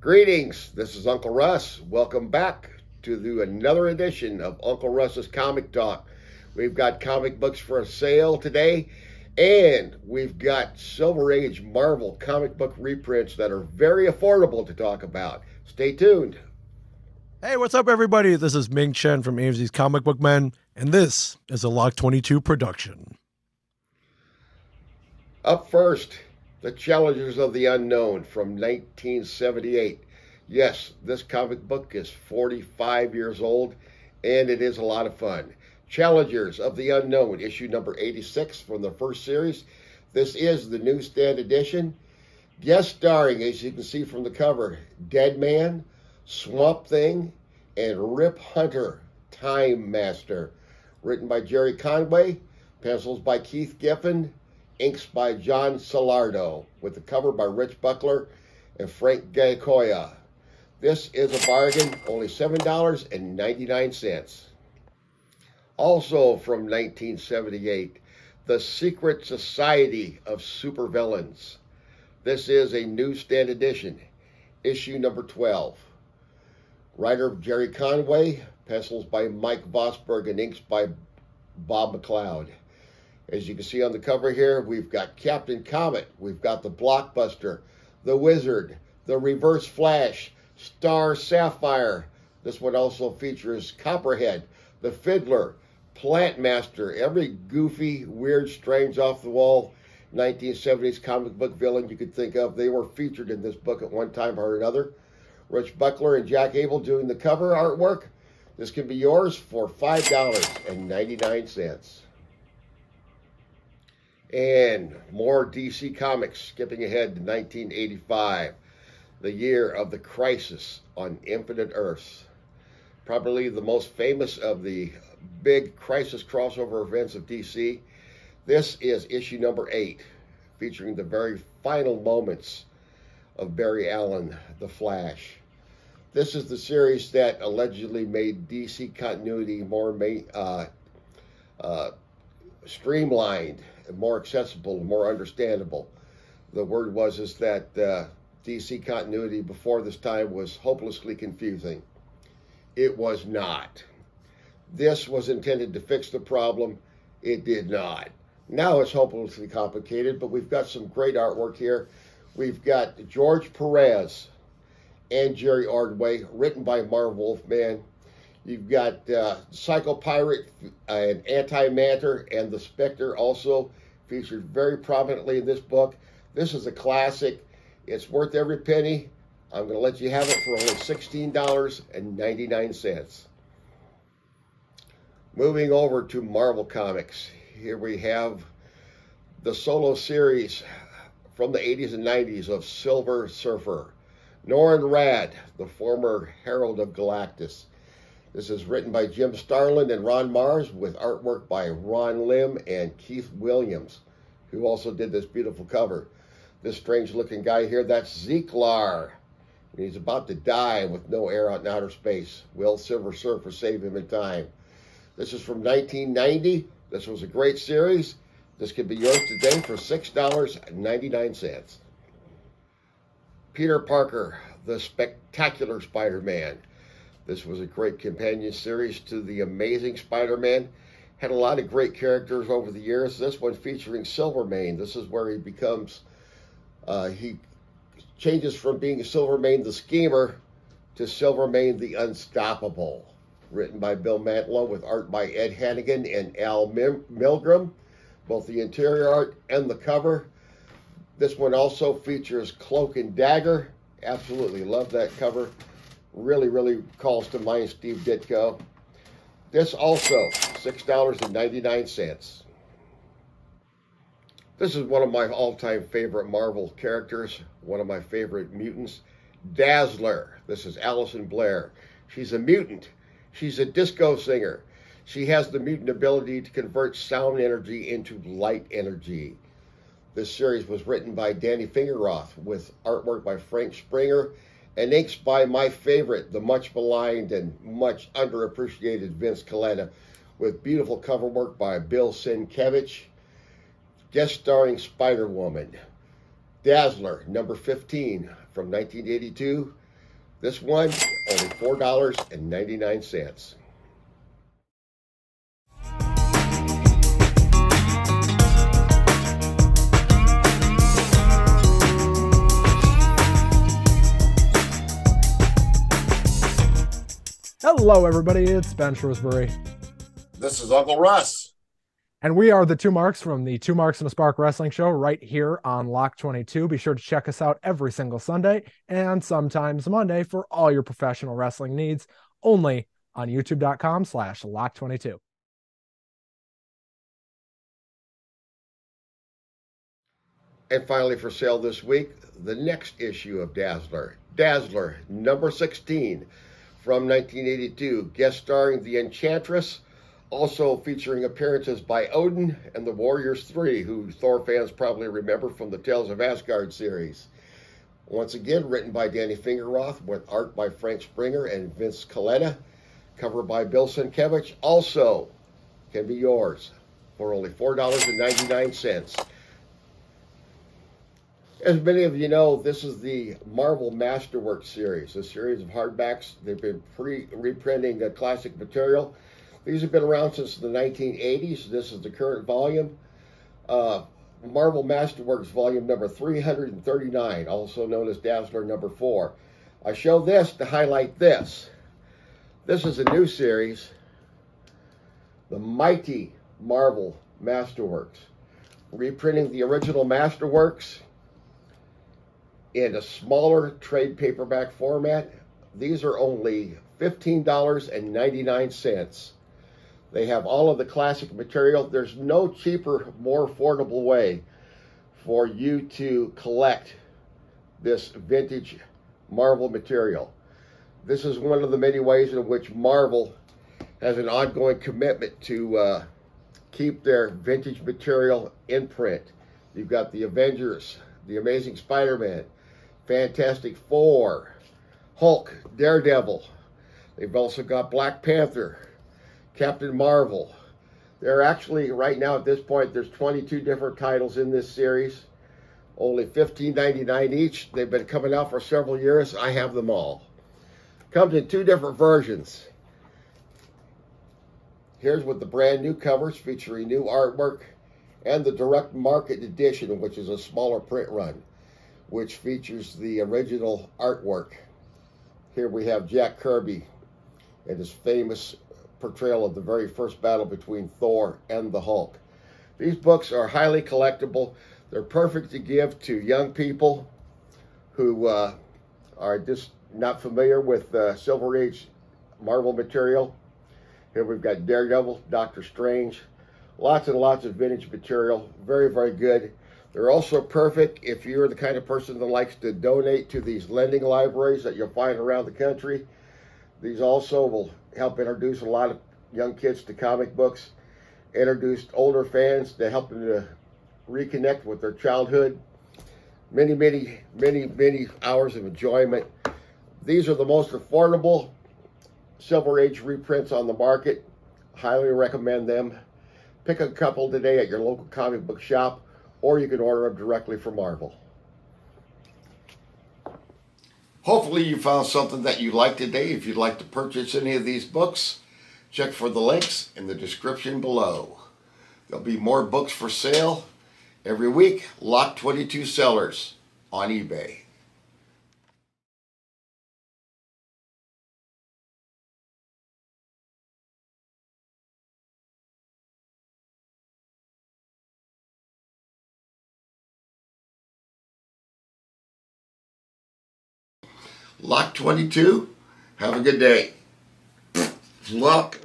Greetings, this is Uncle Russ. Welcome back to another edition of Uncle Russ's Comic Talk. We've got comic books for sale today, and we've got Silver Age Marvel comic book reprints that are very affordable to talk about. Stay tuned. Hey, what's up, everybody? This is Ming Chen from AMZ's Comic Book Men, and this is a Lock 22 production. Up first, The Challengers of the Unknown from 1978. Yes, this comic book is 45 years old, and it is a lot of fun. Challengers of the Unknown, issue number 86 from the first series. This is the newsstand edition. Guest starring, as you can see from the cover, Deadman, Swamp Thing, and Rip Hunter, Time Master. Written by Jerry Conway, pencils by Keith Giffen, inks by John Salardo, with the cover by Rich Buckler and Frank Giacoia. This is a bargain, only $7.99. Also from 1978, The Secret Society of Supervillains. This is a newsstand edition, issue number 12. Writer Jerry Conway, pencils by Mike Vosberg, and inks by Bob McLeod. As you can see on the cover here, we've got Captain Comet, we've got the Blockbuster, the Wizard, the Reverse Flash, Star Sapphire. This one also features Copperhead, the Fiddler, Plant Master, every goofy, weird, strange, off-the-wall 1970s comic book villain you could think of. They were featured in this book at one time or another. Rich Buckler and Jack Abel doing the cover artwork. This can be yours for $5.99. And more DC Comics, skipping ahead to 1985, the year of the Crisis on Infinite Earths. Probably the most famous of the big Crisis crossover events of DC. This is issue number 8, featuring the very final moments of Barry Allen, the Flash. This is the series that allegedly made DC continuity more streamlined, more accessible, more understandable. The word is that DC continuity before this time was hopelessly confusing. It was not. This was intended to fix the problem. It did not. Now it's hopelessly complicated, but we've got some great artwork here. We've got George Perez and Jerry Ordway, written by Marv Wolfman. You've got Psycho Pirate and Anti-Matter, and the Spectre also featured very prominently in this book. This is a classic. It's worth every penny. I'm going to let you have it for only $16.99. Moving over to Marvel Comics. Here we have the solo series from the 80s and 90s of Silver Surfer. Norrin Radd, the former Herald of Galactus. This is written by Jim Starlin and Ron Mars, with artwork by Ron Lim and Keith Williams, who also did this beautiful cover. This strange-looking guy here, that's Zeklar. And he's about to die with no air out in outer space. Will Silver Surfer save him in time? This is from 1990. This was a great series. This can be yours today for $6.99. Peter Parker, the Spectacular Spider-Man. This was a great companion series to The Amazing Spider-Man. Had a lot of great characters over the years. This one featuring Silvermane. This is where he becomes, he changes from being Silvermane the Schemer to Silvermane the Unstoppable. Written by Bill Mantlo, with art by Ed Hannigan and Al Milgrom. Both the interior art and the cover. This one also features Cloak and Dagger. Absolutely love that cover. Really, really calls to mind Steve Ditko. This also, $6.99. This is one of my all-time favorite Marvel characters, one of my favorite mutants, Dazzler. This is Allison Blair. She's a mutant. She's a disco singer. She has the mutant ability to convert sound energy into light energy. This series was written by Danny Fingeroth, with artwork by Frank Springer and inks by my favorite, the much maligned and much underappreciated Vince Colletta, with beautiful cover work by Bill Sienkiewicz. Guest starring Spider-Woman. Dazzler, number 15 from 1982. This one, only $4.99. Hello, everybody. It's Ben Shrewsbury. This is Uncle Russ. And we are the Two Marks from the Two Marks and a Spark Wrestling Show right here on Lock 22. Be sure to check us out every single Sunday and sometimes Monday for all your professional wrestling needs, only on youtube.com/Lock22. And finally for sale this week, the next issue of Dazzler. Dazzler, number 16 from 1982, guest starring the Enchantress, also featuring appearances by Odin and the Warriors 3, who Thor fans probably remember from the Tales of Asgard series. Once again, written by Danny Fingeroth with art by Frank Springer and Vince Coletta, cover by Bill Sienkiewicz, also can be yours for only $4.99. As many of you know, this is the Marvel Masterworks series, a series of hardbacks. They've been reprinting the classic material. These have been around since the 1980s. This is the current volume. Marvel Masterworks volume number 339, also known as Dazzler number 4. I show this to highlight this. This is a new series, the Mighty Marvel Masterworks, reprinting the original Masterworks in a smaller trade paperback format. These are only $15.99. They have all of the classic material. There's no cheaper, more affordable way for you to collect this vintage Marvel material. This is one of the many ways in which Marvel has an ongoing commitment to keep their vintage material in print. You've got the Avengers, the Amazing Spider-Man, Fantastic Four, Hulk, Daredevil. They've also got Black Panther, Captain Marvel. There are actually, right now at this point, there's 22 different titles in this series. Only $15.99 each. They've been coming out for several years. I have them all. Comes in two different versions. Here's with the brand new covers featuring new artwork, and the direct market edition, which is a smaller print run, which features the original artwork. Here we have Jack Kirby and his famous portrayal of the very first battle between Thor and the Hulk. These books are highly collectible. They're perfect to give to young people who are just not familiar with Silver Age Marvel material. Here we've got Daredevil, Doctor Strange, lots and lots of vintage material. Very, very good. They're also perfect if you're the kind of person that likes to donate to these lending libraries that you'll find around the country. These also will help introduce a lot of young kids to comic books, introduce older fans to help them to reconnect with their childhood. Many, many, many, many hours of enjoyment. These are the most affordable Silver Age reprints on the market. Highly recommend them. Pick a couple today at your local comic book shop, or you can order them directly from Marvel. Hopefully you found something that you like today. If you'd like to purchase any of these books, check for the links in the description below. There'll be more books for sale every week. Lock 22 sellers on eBay. Lock 22. Have a good day. Lock.